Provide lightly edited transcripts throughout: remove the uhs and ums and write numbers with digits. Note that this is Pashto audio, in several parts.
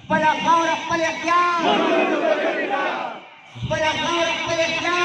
خپله خاوره خپل اختیار، خپله خاوره خپل اختیار.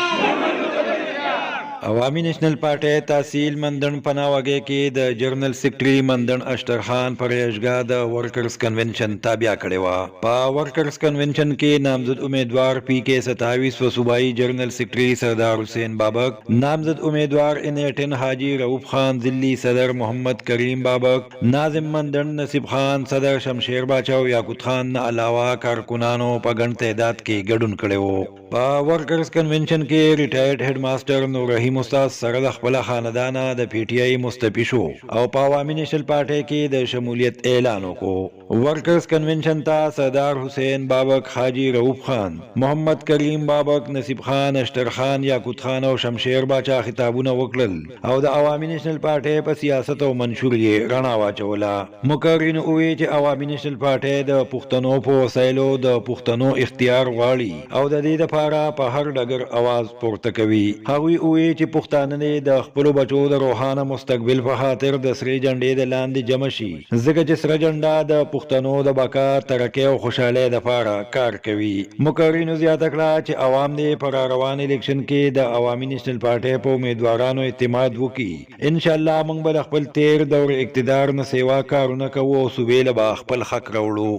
عوامی نیشنل پارټۍ تحصیل مندن پناوګي کې د جنرال سیکریټري مندن اشترخان پرېشګا د ورکرز کنونشن تابع کړي و. په ورکرز کنونشن کې نامزد امیدوار پی کې 27 و صوبائی جنرال سیکریټري سردار حسین بابک، نامزد امیدوار انیټن حاجی رؤوف خان، ضلعی صدر محمد کریم بابک، ناظم مندن نصیب خان، صدر شمشیر باچا او یاقوت خان نه علاوه کارکونانو په ګڼ تعداد کې ګډون کړي و. په ورکرز کنونشن کې ریټایرډ هډ ماستر نور رحیم استاد سره د خپل خاندانه د پی ټی آی مستفی شو او په عوامي نیشنل پارټۍ کې د شمولیت اعلان وکړو. ورکرز کنونشن ته سردار حسین بابک، حاجی رؤوف خان، محمد کریم بابک، نصیب خان، اشتر خان، یاقوت خان او شمشیر باچا خطابونه وکړل او د عوامي نیشنل پارټۍ په سیاست او منشور یې رڼا واچوله. مقررین وویل چې عوامي نیشنل پارټۍ د پښتنو په وسایلو د پښتنو اختیار غواړي او د دې لپاره په هر ډګر आवाज پورته کوي. هغوی وویل چې پښتانه د خپل بچو د روښانه مستقبل په خاطر د سرې جنډې د لاندې جمع شي، ځکه چې سره جنډه د پښتنو د بقا، ترقۍ او خوشحالۍ لپاره کار کوي. مقررینو زیاته کړه چې عوام دې په روان الیکشن کې د عوامي نیشنل پارټۍ په امیدوارانو اعتماد وکړي. ان شاء الله موږ به خپل تیر دور اقتدار نه سیوا کارونه کوو او صوبې له به خپل حق راوړو.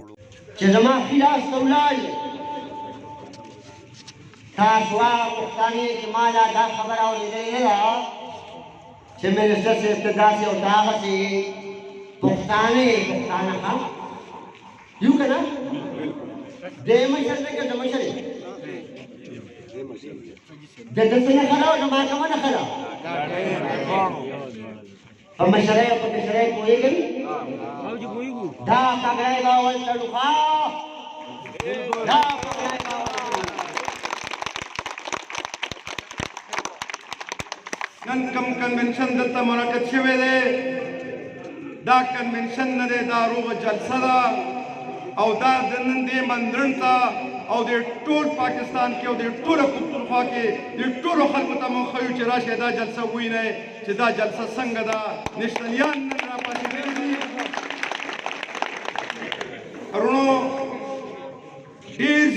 چې زما خلاص ته ولاړې تاسو هغه پښتانه چې ما دا خبره اورېدلې نه ده چې منسټر صاحب ته داسې او دغسې پښتانه ښه یو که نه دی مشر دی که زه مشر یم د ده څه نښه ده او زما کومه نښه ده په مشرۍ او په کشرۍ پوهېږئ دا پګړۍ به اول تړو ښه دا پګړۍ به نن کم کنونشن دلته منعقد شوی دی، دا کنونشن نه دی، دا روغه جلسه ده او دا د نن دې مندرن ته او د ټول پاکستان کې او د ټوله پښتونخوا کې د ټولو خلکو ته موږ ښیو چې راشئ دا جلسه ووینئ چې دا جلسه څنګه ده. نیشنلیان نن راپاڅېدلي دي. ورونو ډېر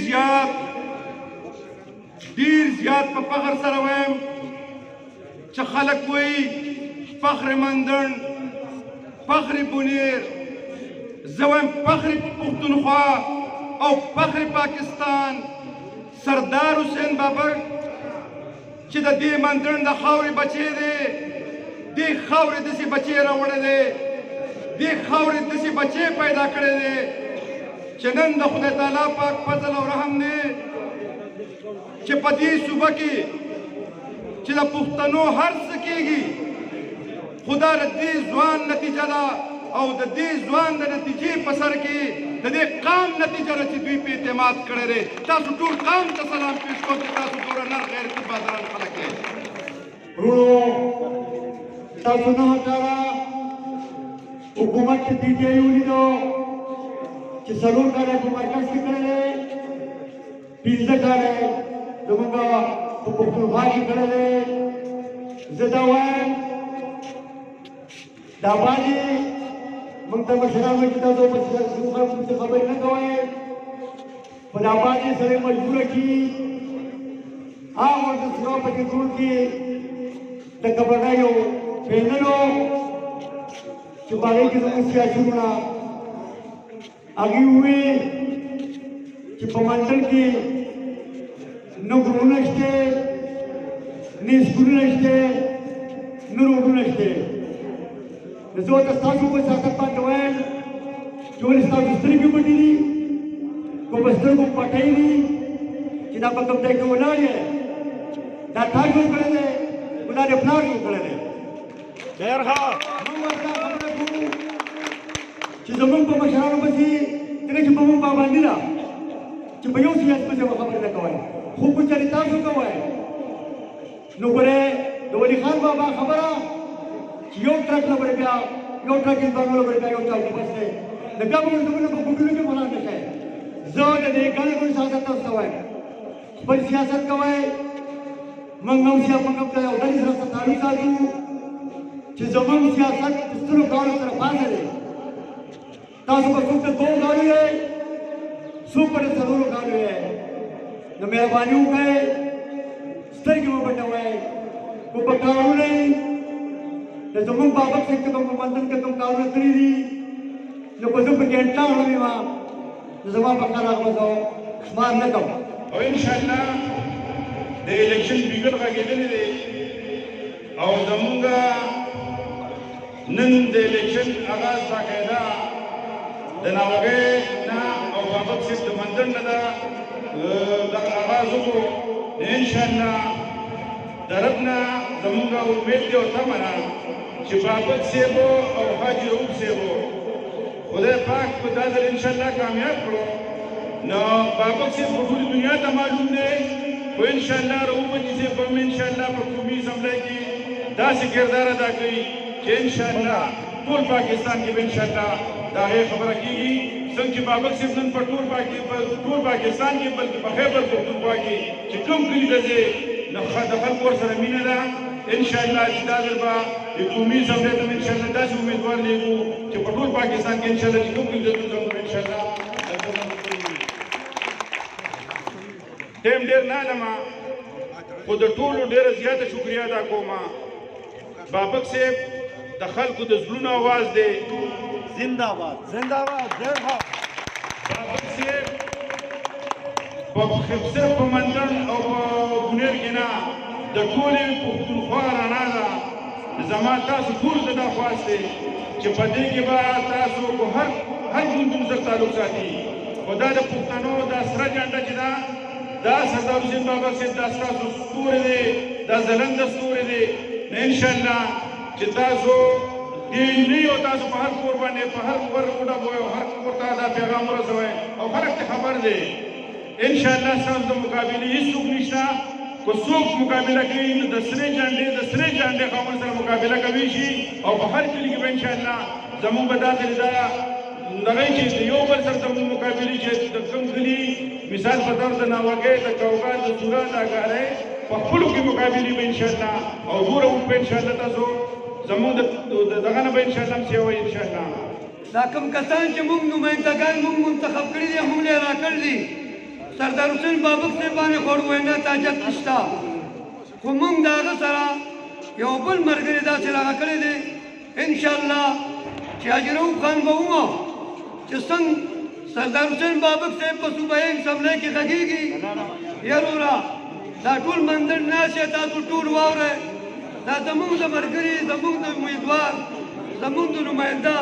زیات په فخر سره وایم چې خلک وایي فخر مندن، فخر بونیر، زه وایم فخر پښتونخوا او فخر پاکستان سردار حسین بابک چې د دې مندن د خاورې بچی دی، دې خاورې داسې بچی راوړی دی، دې خاورې داسې بچی پیدا کړی دی چې نن د خدای تعالی پاک فضل او رحم دی چې په دې صوبه کې چې د پښتنو هر څه کېږي خدا د دې ځوان نتیجه ده او د دې ځوان د نتیجې په سر کې د دې قام نتیجه ده چې دوی په اعتماد کړی دی. تاسو ټول قام ته سلام پېښ کوم چې تاسو دومره نر غیرتي بادران خلک یې. ورونو تاسو نه کاره حکومت پی ټي آی ولیدو چې څلور کاله په مرکز کې کړی دی، 15 کاله زموږ په پښتونخوا کې کړی دی. زه دا وایم دا باندې موږ ته مشران وایي چې تاسو په سیاست خبرې نه کوئ، په دا باندې سره مجبوره کړي هغه ورته سره په کې ټول کې د کبرډایو پینلو چې په هغې کې زموږ سیاسیونونه هغې وویل چې په منډل کې نه غرونه شته، نه سکولونه شته، نه روډونه شته. نو زه ورته ستاسو په سیاست باندې وایم چې ولې ستاسو سترګې پټې دي، که په سترګو پټۍ دي چې دا په کوم ځای کې ولاړ یې، دا تا جوړ کړی دی که دا د پلار جوړ کړی دی. موږ ورته خبره کوو چې زموږ په مشرانو پسې ځکه چې په موږ پابندي ده چې په یو سیاست پسې به خبرې نه کوئ، خو که چېرې تاسو کوئ نو ګورئ د ولي خان بابا خبره چې یو ټرک نه به بیا یو ټرک انسانونه به بیا یو ټرک بس دی د بیا به زموږ په ګوټونو کې ملان نه شئ. زه د دې ګڼې ګڼې سیاست تاسو ته وایم خپل سیاست کوئ، موږ هم ته یو ډلې سره تعلق ساتو چې زموږ سیاست د سترو ګاڼو سره پاسه دی. تاسو به څوک د دوو ګاڼو یې सुपर सरोवर कालू है न मेहरबानी उठाए स्तर की मोहब्बत हुए को पकाऊ नहीं न तो मुंग बाबक से के तुम मंदन के तुम काऊ न करी दी न को तुम गेंटा हो भी वहाँ न जवाब बकरा को तो मार न कम और इंशाल्लाह दे इलेक्शन बिगड़ का गेले दे और जमुंगा नन दे इलेक्शन आगाज बाकायदा दनावगे ना और बाबक से मंदन नदा आगाज़ों को इंशाल्लाह दरबना जमुंगा उम्मीद के होता मना शिबाबत से वो और हाजी रूप से वो खुदा पाक खुदा दर इंशाल्लाह कामयाब करो न बाबक से पूरी दुनिया का मालूम है वो इंशाल्लाह रूप जिसे बम इंशाल्लाह परफॉर्मी समझे की दास किरदार अदा करी कि इंशाल्लाह पूरे पाकिस्तान के इंशाल्लाह दाहे खबर की संग बाबक से जन पर टूर पाकिस्तान के बल्कि बखैबर पख्तूनख्वा की चिकम कली दजे दखल कोर सरमीना दा इंशाल्लाह जिदादरबा हुकूमी समझे तुम इंशाल्लाह 10 उम्मीदवार लेगो कि टूर पाकिस्तान के इंशाल्लाह चिकम कली दजे तुम इंशाल्लाह टेम डेर ना लमा खुद टूल डेर ज्यादा शुक्रिया अदा कोमा बाबक से दखल को दजलून आवाज दे जिंदाबाद जिंदाबाद जय हो बाबक से बखबसे पमंदन और बुनेर गिना दटोले पुख्तूनख्वा राना जमा तासु पूर ददा ख्वास्ते चपदे के बाद तासु को हर गुंदुम से ताल्लुक साथी खुदा द पुख्तनो दा सरा जांडा जिदा दा सरदार हुसैन बाबा से दास्ता सूर दे दा जलंद सूर दे इंशाल्लाह चितासु दिन नहीं होता सो हर कुर्बानी हर वर उड़ा बोए हर कुर्ता दा पैगाम रसोए और हर खबर दे इंशाल्लाह सब मुकाबले इस सुख निशा को सुख मुकाबला की दसरे जांडे खामन सर मुकाबला कवीशी और हर के लिए इंशाल्लाह जमू बदा दिलदा नगई चीज यो बर सर जमू मुकाबले जे दकम गली मिसाल बतौर द नावगे द कौगा द सुरा दा गारे पखुल के मुकाबले में इंशाल्लाह और दूर उठ पे इंशाल्लाह तसो जमू दगना पे इंशाल्लाह सेवा इंशाल्लाह लाकम कसान چې موږ نمائندگان موږ منتخب کړی دي موږ له راکړ دي سردار حسین بابک سے باندې خور وینا تاجت نشتا خو موږ داغه سره یو بل مرګري داسې راکړی دي ان شاء الله چې اجرو خان به وو چې څنګه سردار حسین بابک سے په صوبایي سملې کې غږیږي یارورا دا ټول مندر ناشه تاسو ټول واوره دا زموږ د مرګري زموږ د امیدوار زموږ د نماینده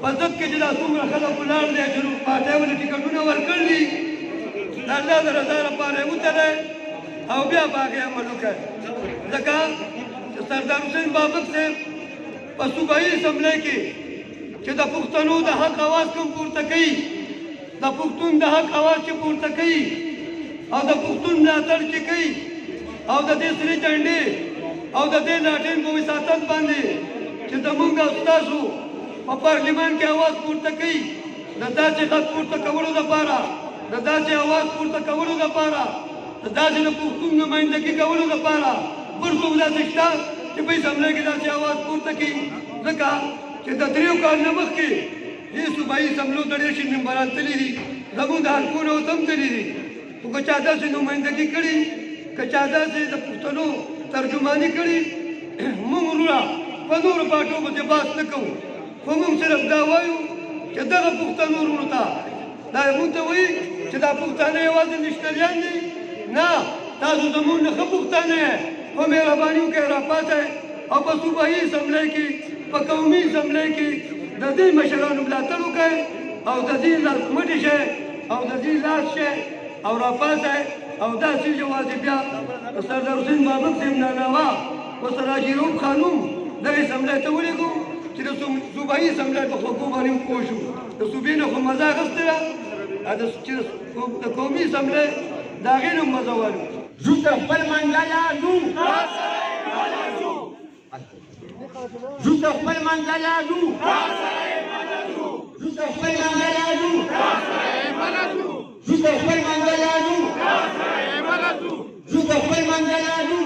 پزت کې چې دا څومره خلک ولاړ دي چې پاتې ولې ټیکټونه ورکړل دي د الله د رضا لپاره وتره او بیا باغې عمل وکړ ځکه چې سردار حسین بابک صاحب په صوبایي اسمبلی کې چې د پښتنو د حق اواز کوم پورته کوي د پښتون د حق اواز چې پورته کوي او د پښتون ملاتړ چې کوي او د دې سرې جنډې او د دې لاټین په وساتت باندې چې زمونږ استادو په پارلیمان کې आवाज پورته کوي د داسې غږ پورته کولو لپاره د داسې आवाज پورته کولو لپاره د داسې د پښتون نمائندګي کولو لپاره ورڅو داسې شته چې په اسمبلی کې داسې आवाज پورته کوي ځکه چې د دریو کالونو مخکې دې صوبایي اسمبلو ته ډېر شي ممبران تللي دي زموږ د حلقونو هم تللي دي خو که چا داسې نمائندګي کړې که چا داسې د پښتنو ترجماني کړي موږ وروڼه په نورو پاټو باندې بحث نه کوو خو موږ صرف دا وایو چې دغه پښتنو وروڼو ته دا موږ ته وایي چې دا پښتانه یوازې نشتریان دي نه تاسو زموږ نه ښه پښتانه یې په مهرباني وکړئ راپاڅئ او په صوبایي اسمبلی کې په قومي اسمبلی کې د دې مشرانو ملاتړ وکړئ او د دې لاسمټې شئ او د دې لاس شئ او راپاڅئ او داسې یوازې بیا سردار حسین بابک صاحب نه علاوه ورسره جیروب خانم دغه اسمبلی ته ولېږو چې د صوبایي اسمبلی په خوږو باندې وپوه شو د صوبې نه خو مزه اخیستې ده چې د قومي اسمبلی د هغې نه مزه والو زو تر خپل منځله ځو زو تر خپل منځله ځو زو تر خپل منځله ځو زو تر خپل منځله ځو زو تر خپل منځله ځو